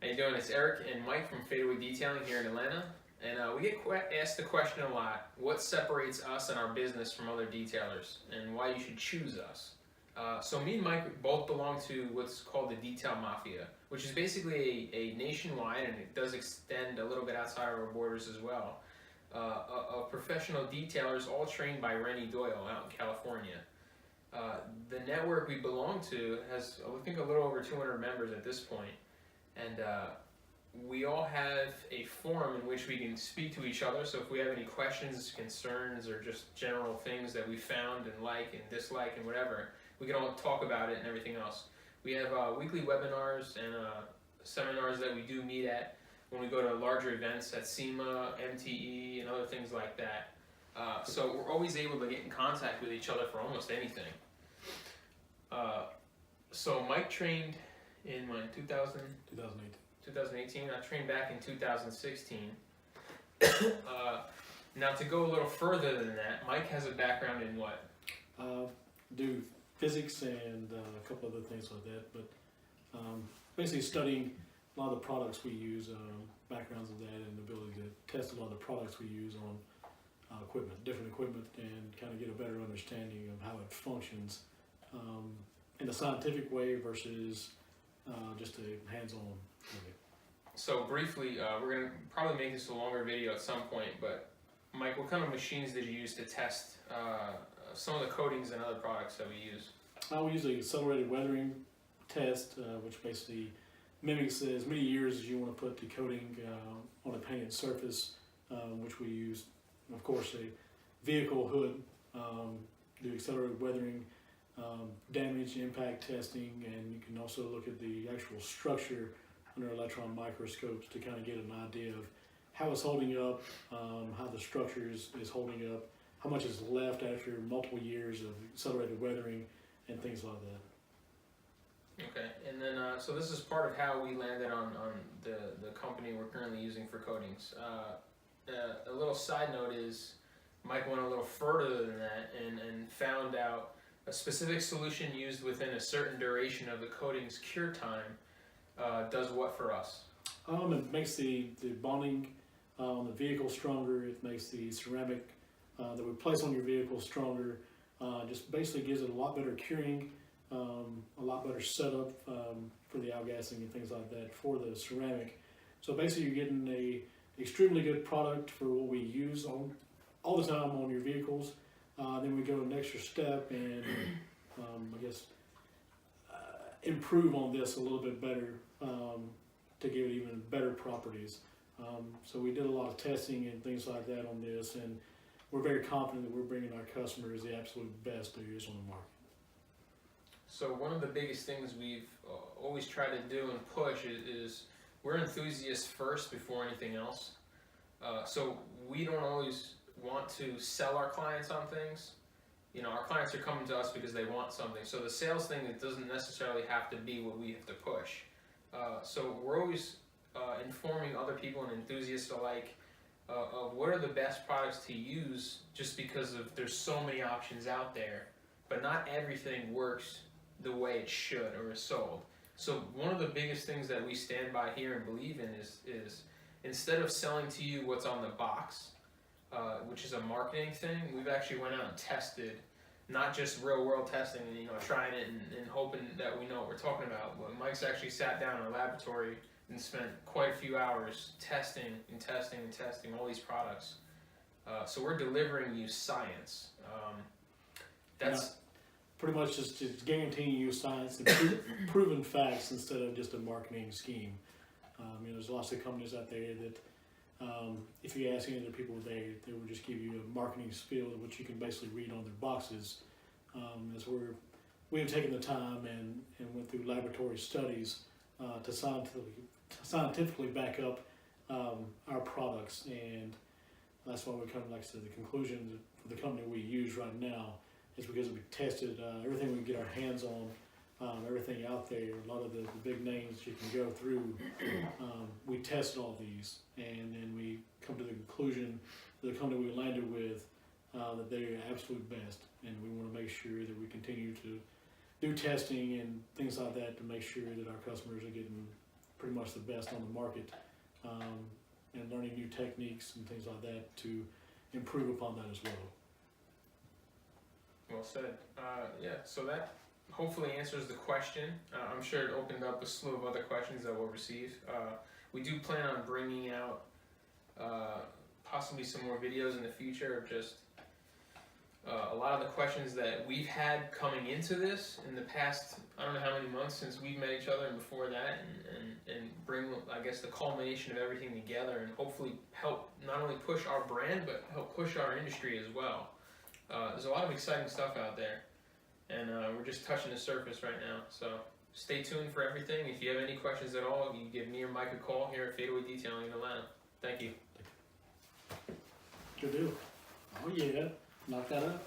How you doing? It's Eric and Mike from Fadeaway Detailing here in Atlanta. And we get asked the question a lot, what separates us and our business from other detailers and why you should choose us. So me and Mike both belong to what's called the Detail Mafia, which is basically a nationwide, and it does extend a little bit outside of our borders as well, of professional detailers all trained by Rennie Doyle out in California. The network we belong to has, I think, a little over 200 members at this point. And we all have a forum in which we can speak to each other. So if we have any questions, concerns, or just general things that we found and like and dislike and whatever, we can all talk about it and everything else. We have weekly webinars and seminars that we do meet at when we go to larger events at SEMA, MTE, and other things like that. So we're always able to get in contact with each other for almost anything. So Mike trained in when, 2018. I trained back in 2016. Now to go a little further than that, Mike has a background in what? Do physics and a couple other things like that, but basically studying a lot of the products we use, backgrounds of that, and the ability to test a lot of the products we use on different equipment, and kind of get a better understanding of how it functions in a scientific way versus just a hands-on way. So briefly, we're going to probably make this a longer video at some point, but Mike, what kind of machines did you use to test some of the coatings and other products that we use? We use an accelerated weathering test, which basically mimics as many years as you want to put the coating on a painted surface, which we use, of course, a vehicle hood, do accelerated weathering, damage impact testing, and you can also look at the actual structure under electron microscopes to kind of get an idea of how it's holding up, how the structure is holding up, how much is left after multiple years of accelerated weathering, and things like that. Okay, and then so this is part of how we landed on the company we're currently using for coatings. A little side note is Mike went a little further than that and found out a specific solution used within a certain duration of the coating's cure time does what for us? It makes the bonding on the vehicle stronger. It makes the ceramic that we place on your vehicle stronger. Just basically gives it a lot better curing, a lot better setup for the outgassing and things like that for the ceramic. So basically you're getting a extremely good product for what we use all the time on your vehicles. Then we go an extra step and I guess improve on this a little bit better to give it even better properties. So we did a lot of testing and things like that on this, and we're very confident that we're bringing our customers the absolute best there is on the market. So one of the biggest things we've always tried to do and push is we're enthusiasts first before anything else. So we don't always want to sell our clients on things. You know, our clients are coming to us because they want something. So the sales thing, it doesn't necessarily have to be what we have to push. So we're always informing other people and enthusiasts alike of what are the best products to use, just because of there's so many options out there, but not everything works the way it should or is sold. So one of the biggest things that we stand by here and believe in is instead of selling to you what's on the box, which is a marketing thing, we've actually went out and tested, not just real world testing and trying it and hoping that we know what we're talking about. But Mike's actually sat down in a laboratory and spent quite a few hours testing all these products. So we're delivering you science. That's pretty much just guaranteeing you science and proven facts instead of just a marketing scheme. There's lots of companies out there that if you ask any of the people, they will just give you a marketing spiel, which you can basically read on their boxes. As we have taken the time and went through laboratory studies to scientifically back up our products, and that's why we come, like I said, the conclusion that for the company we use right now is because we tested everything we can get our hands on. Everything out there, a lot of the big names you can go through, we tested all these, and then we come to the conclusion that the company we landed with, that they're absolute best, and we want to make sure that we continue to do testing and things like that to make sure that our customers are getting pretty much the best on the market, and learning new techniques and things like that to improve upon that as well. Well said. Yeah, so that hopefully answers the question. I'm sure it opened up a slew of other questions that we'll receive. We do plan on bringing out possibly some more videos in the future of just a lot of the questions that we've had coming into this in the past, I don't know how many months since we've met each other and before that, and bring, I guess, the culmination of everything together and hopefully help not only push our brand, but help push our industry as well. There's a lot of exciting stuff out there, and we're just touching the surface right now. So stay tuned for everything. If you have any questions at all, you give me or Mike a call here at Fadeaway Detailing in Atlanta. Thank you. Good deal. Oh yeah, knock that up.